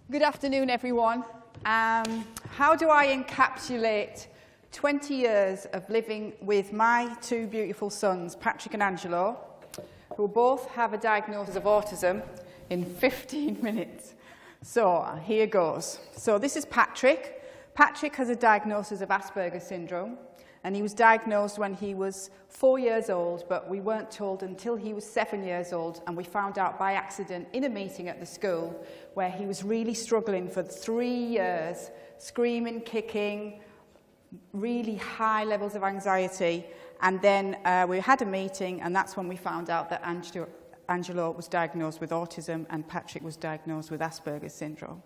Good afternoon, everyone. How do I encapsulate 20 years of living with my two beautiful sons, Patrick and Angelo, who both have a diagnosis of autism, in 15 minutes? So here goes. So this is Patrick. Patrick has a diagnosis of Asperger's syndrome, and he was diagnosed when he was 4 years old, but we weren't told until he was 7 years old, and we found out by accident in a meeting at the school where he was really struggling for 3 years, screaming, kicking, really high levels of anxiety. And then we had a meeting, and that's when we found out that Angelo was diagnosed with autism and Patrick was diagnosed with Asperger's syndrome.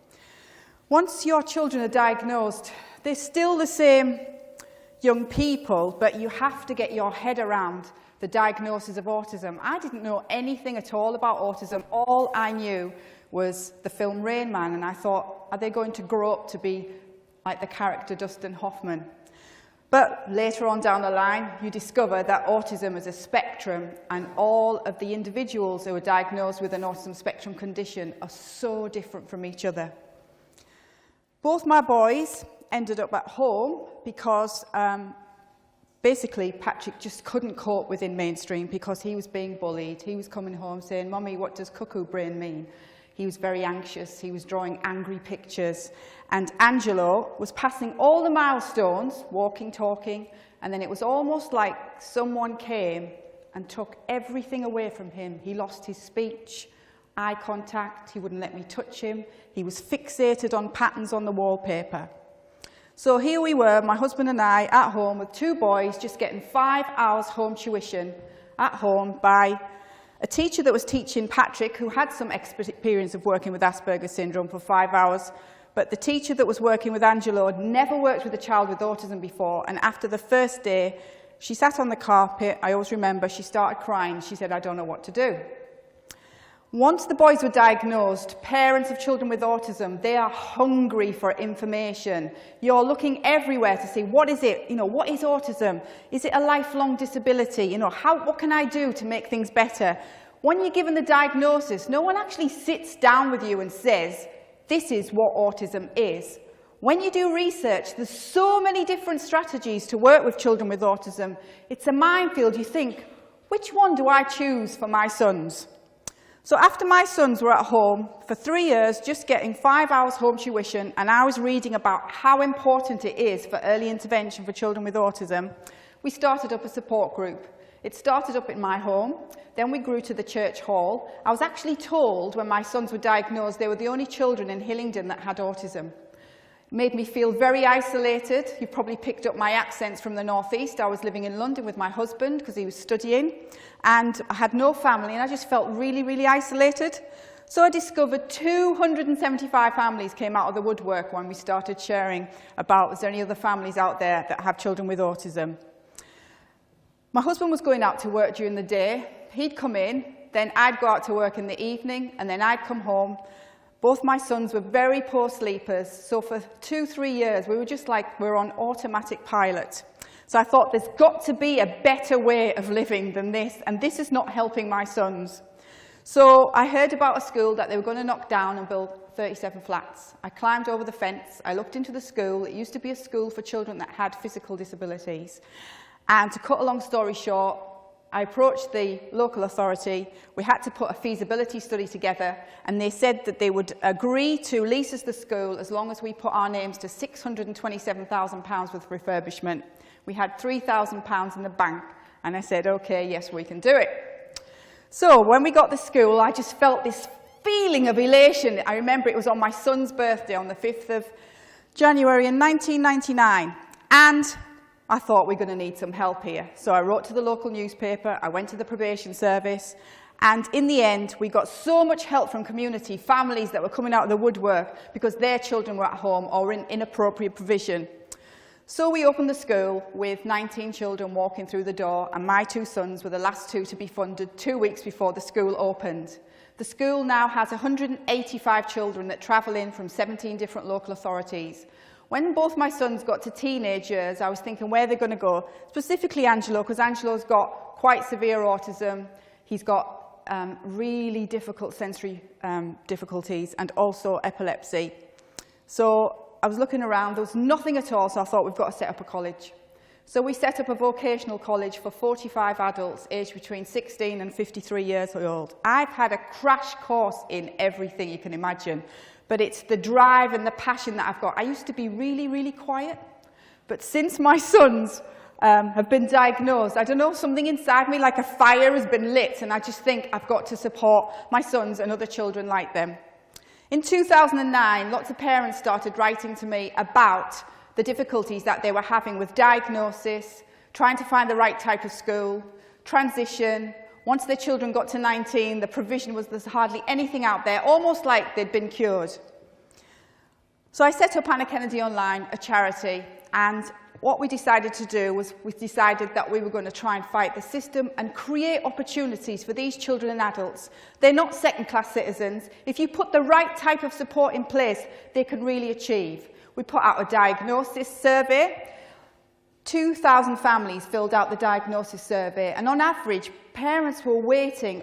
Once your children are diagnosed, they're still the same young people, but you have to get your head around the diagnosis of autism. I didn't know anything at all about autism. All I knew was the film Rain Man, and I thought, are they going to grow up to be like the character Dustin Hoffman? But later on down the line, you discover that autism is a spectrum, and all of the individuals who are diagnosed with an autism spectrum condition are so different from each other. Both my boys ended up at home because basically Patrick just couldn't cope within mainstream because he was being bullied. He was coming home saying, "Mummy, what does cuckoo brain mean?" He was very anxious. He was drawing angry pictures. And Angelo was passing all the milestones, walking, talking, and then it was almost like someone came and took everything away from him. He lost his speech, eye contact. He wouldn't let me touch him. He was fixated on patterns on the wallpaper. So here we were, my husband and I, at home with two boys, just getting 5 hours home tuition at home by a teacher that was teaching Patrick, who had some experience of working with Asperger's syndrome, for 5 hours. But the teacher that was working with Angelo had never worked with a child with autism before. And after the first day, she sat on the carpet. I always remember, she started crying. She said, "I don't know what to do." Once the boys were diagnosed, parents of children with autism, they are hungry for information. You're looking everywhere to see, what is it? What is autism? Is it a lifelong disability? What can I do to make things better? When you're given the diagnosis, no one actually sits down with you and says, this is what autism is. When you do research, there's so many different strategies to work with children with autism. It's a minefield. You think, which one do I choose for my sons? So after my sons were at home for 3 years, just getting 5 hours home tuition, and I was reading about how important it is for early intervention for children with autism, we started up a support group. It started up in my home, then we grew to the church hall. I was actually told when my sons were diagnosed they were the only children in Hillingdon that had autism. It made me feel very isolated. You probably picked up my accents from the northeast. I was living in London with my husband because he was studying, and I had no family, and I just felt really, really isolated. So I discovered 275 families came out of the woodwork when we started sharing about, is there any other families out there that have children with autism? My husband was going out to work during the day. He'd come in, then I'd go out to work in the evening, and then I'd come home. Both my sons were very poor sleepers, so for 2-3 years we were just like we're on automatic pilot. So I thought there's got to be a better way of living than this, and this is not helping my sons. So I heard about a school that they were going to knock down and build 37 flats. I climbed over the fence, I looked into the school. It used to be a school for children that had physical disabilities. And to cut a long story short, I approached the local authority. We had to put a feasibility study together, and they said that they would agree to lease us the school as long as we put our names to £627,000 with refurbishment. We had £3,000 in the bank, and I said, okay, yes, we can do it. So when we got the school, I just felt this feeling of elation. I remember it was on my son's birthday on the 5th of January in 1999, and I thought we're going to need some help here. So I wrote to the local newspaper, I went to the probation service, and in the end, we got so much help from community, families that were coming out of the woodwork because their children were at home or in inappropriate provision. So we opened the school with 19 children walking through the door, and my two sons were the last two to be funded 2 weeks before the school opened. The school now has 185 children that travel in from 17 different local authorities. When both my sons got to teenage years, I was thinking where they're going to go, specifically Angelo, because Angelo's got quite severe autism. He's got really difficult sensory difficulties and also epilepsy. So I was looking around, there was nothing at all, so I thought we've got to set up a college. So we set up a vocational college for 45 adults aged between 16 and 53 years old. I've had a crash course in everything you can imagine, but it's the drive and the passion that I've got. I used to be really, really quiet, but since my sons have been diagnosed, I don't know, something inside me, like a fire has been lit, and I just think I've got to support my sons and other children like them. In 2009, lots of parents started writing to me about the difficulties that they were having with diagnosis, trying to find the right type of school, transition. Once their children got to 19, the provision was there's hardly anything out there, almost like they'd been cured. So I set up Anna Kennedy Online, a charity, and what we decided to do was we decided that we were going to try and fight the system and create opportunities for these children and adults. They're not second-class citizens. If you put the right type of support in place, they can really achieve. We put out a diagnosis survey. 2,000 families filled out the diagnosis survey, and on average, parents were waiting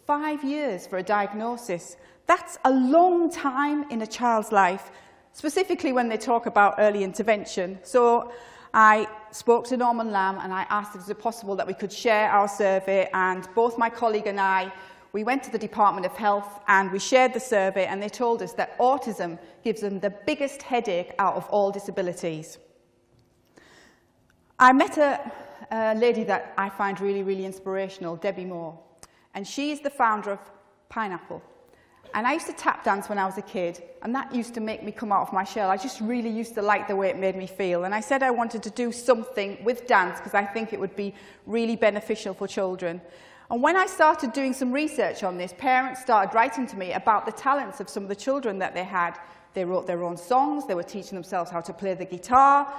5 years for a diagnosis. That's a long time in a child's life, specifically when they talk about early intervention. So I spoke to Norman Lamb and I asked if it was possible that we could share our survey, and both my colleague and I, we went to the Department of Health and we shared the survey, and they told us that autism gives them the biggest headache out of all disabilities. I met a lady that I find really, really inspirational, Debbie Moore, and she is the founder of Pineapple. And I used to tap dance when I was a kid, and that used to make me come out of my shell. I just really used to like the way it made me feel. And I said I wanted to do something with dance because I think it would be really beneficial for children. And when I started doing some research on this, parents started writing to me about the talents of some of the children that they had. They wrote their own songs, they were teaching themselves how to play the guitar,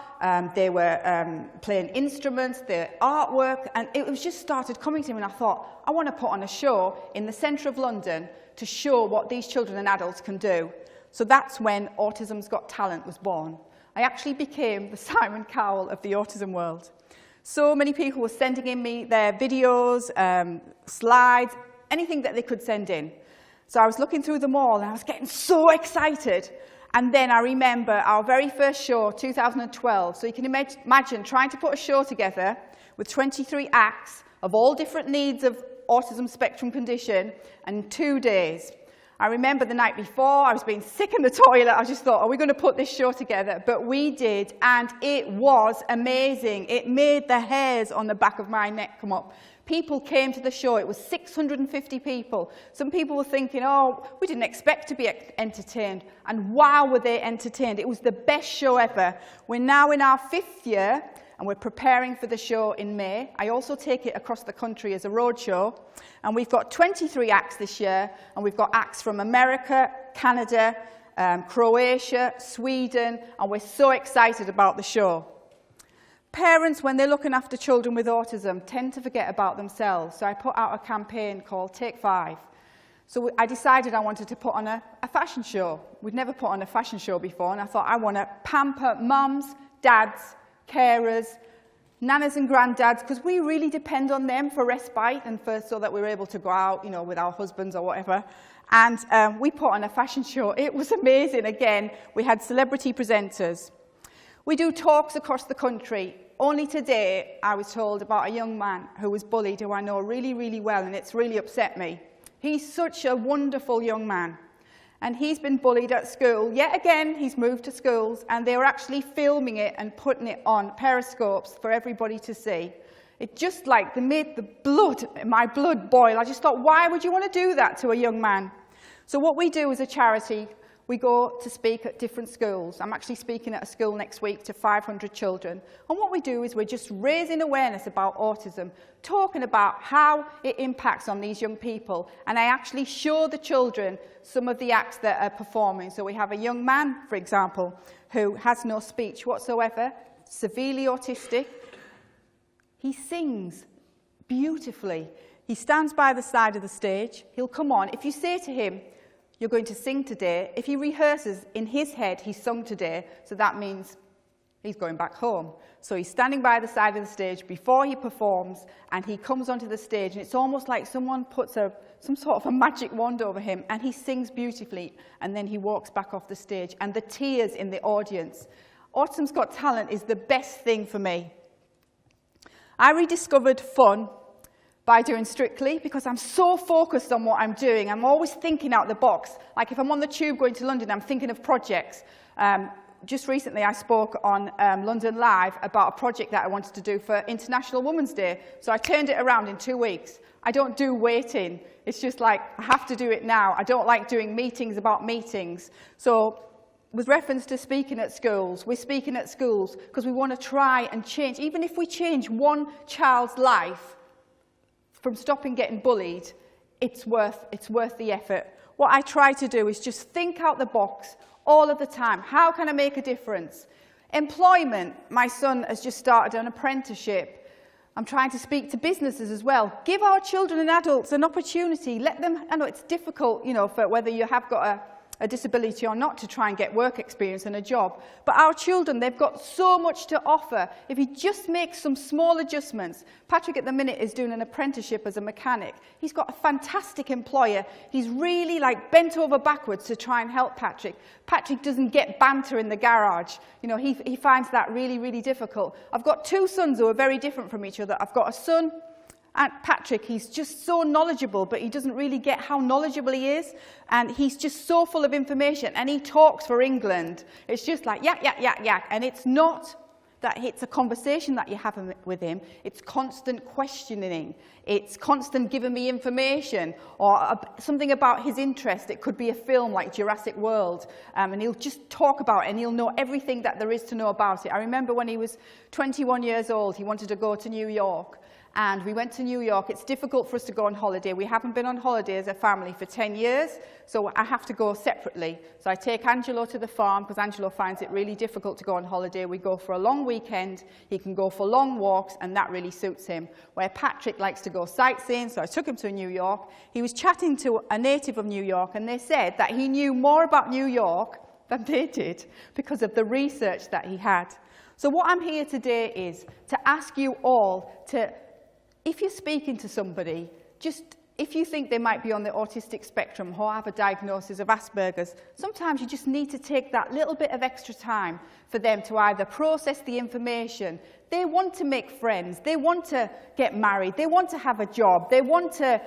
they were playing instruments, their artwork, and it was just started coming to me, and I thought, I want to put on a show in the centre of London to show what these children and adults can do. So that's when Autism's Got Talent was born. I actually became the Simon Cowell of the autism world. So many people were sending in me their videos, slides, anything that they could send in. So I was looking through them all and I was getting so excited. And then I remember our very first show, 2012. So you can imagine trying to put a show together with 23 acts of all different needs of autism spectrum condition in 2 days. I remember the night before, I was being sick in the toilet. I just thought, are we going to put this show together? But we did, and it was amazing. It made the hairs on the back of my neck come up. People came to the show. It was 650 people. Some people were thinking, oh, we didn't expect to be entertained. And wow, were they entertained. It was the best show ever. We're now in our 5th year, and we're preparing for the show in May. I also take it across the country as a road show. And we've got 23 acts this year, and we've got acts from America, Canada, Croatia, Sweden, and we're so excited about the show. Parents, when they're looking after children with autism, tend to forget about themselves. So I put out a campaign called Take 5. So I decided I wanted to put on a fashion show. We'd never put on a fashion show before, and I thought I want to pamper mums, dads, carers, nanas and granddads, because we really depend on them for respite and so that we're able to go out, you know, with our husbands or whatever. And we put on a fashion show. It was amazing. Again, we had celebrity presenters. We do talks across the country. Only today, I was told about a young man who was bullied, who I know really, really well, and it's really upset me. He's such a wonderful young man. And he's been bullied at school. Yet again, he's moved to schools, and they were actually filming it and putting it on periscopes for everybody to see. It just like, they made my blood boil. I just thought, why would you want to do that to a young man? So what we do as a charity, we go to speak at different schools. I'm actually speaking at a school next week to 500 children. And what we do is we're just raising awareness about autism, talking about how it impacts on these young people. And I actually show the children some of the acts that are performing. So we have a young man, for example, who has no speech whatsoever, severely autistic. He sings beautifully. He stands by the side of the stage. He'll come on. If you say to him, you're going to sing today, if he rehearses in his head, he's sung today, so that means He's going back home. So he's standing by the side of the stage before he performs, and he comes onto the stage, and it's almost like someone puts some sort of a magic wand over him, and he sings beautifully, and then he walks back off the stage, and the tears in the audience. Autumn's Got Talent is the best thing for me. I rediscovered fun by doing Strictly, because I'm so focused on what I'm doing. I'm always thinking out the box. Like if I'm on the tube going to London, I'm thinking of projects. Just recently I spoke on London Live about a project that I wanted to do for International Women's Day. So I turned it around in 2 weeks. I don't do waiting. It's just like, I have to do it now. I don't like doing meetings about meetings. So with reference to speaking at schools, we're speaking at schools because we want to try and change. Even if we change one child's life from stopping getting bullied, it's worth the effort. What I try to do is just think out the box all of the time. How can I make a difference? Employment. My son has just started an apprenticeship. I'm trying to speak to businesses as well. Give our children and adults an opportunity. Let them, I know it's difficult, for whether you have got a disability or not to try and get work experience and a job. But our children, they've got so much to offer. If you just make some small adjustments. Patrick at the minute is doing an apprenticeship as a mechanic. He's got a fantastic employer. He's really bent over backwards to try and help Patrick. Patrick doesn't get banter in the garage. He finds that really, really difficult. I've got two sons who are very different from each other. I've got a son, and Patrick, he's just so knowledgeable, but he doesn't really get how knowledgeable he is. And he's just so full of information. And he talks for England. It's just like, yak, yak, yak, yak. And it's not that it's a conversation that you have with him. It's constant questioning. It's constant giving me information or something about his interest. It could be a film like Jurassic World. And he'll just talk about it, and he'll know everything that there is to know about it. I remember when he was 21 years old, he wanted to go to New York. And we went to New York. It's difficult for us to go on holiday. We haven't been on holiday as a family for 10 years, so I have to go separately. So I take Angelo to the farm because Angelo finds it really difficult to go on holiday. We go for a long weekend. He can go for long walks, and that really suits him. Where Patrick likes to go sightseeing, so I took him to New York. He was chatting to a native of New York, and they said that he knew more about New York than they did because of the research that he had. So what I'm here today is to ask you all to, if you're speaking to somebody, just if you think they might be on the autistic spectrum or have a diagnosis of Asperger's, sometimes you just need to take that little bit of extra time for them to either process the information. They want to make friends. They want to get married. They want to have a job. They want to,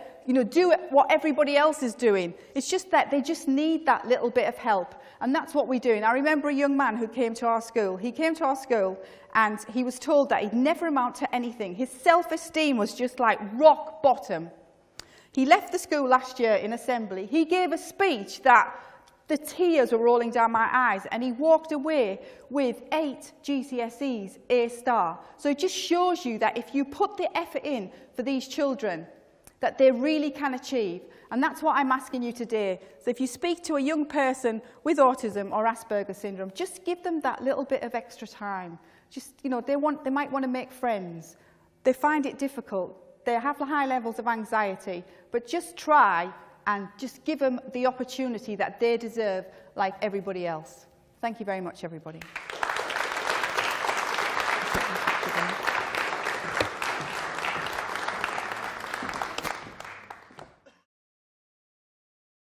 do what everybody else is doing. It's just that they just need that little bit of help. And that's what we're doing. I remember a young man who came to our school. He came to our school and he was told that he'd never amount to anything. His self-esteem was just like rock bottom. He left the school last year in assembly. He gave a speech that the tears were rolling down my eyes, and he walked away with 8 GCSEs, A-star. So it just shows you that if you put the effort in for these children, that they really can achieve. And that's what I'm asking you today. So if you speak to a young person with autism or Asperger's syndrome, just give them that little bit of extra time. Just, they might want to make friends. They find it difficult. They have high levels of anxiety, but just try and just give them the opportunity that they deserve like everybody else. Thank you very much, everybody.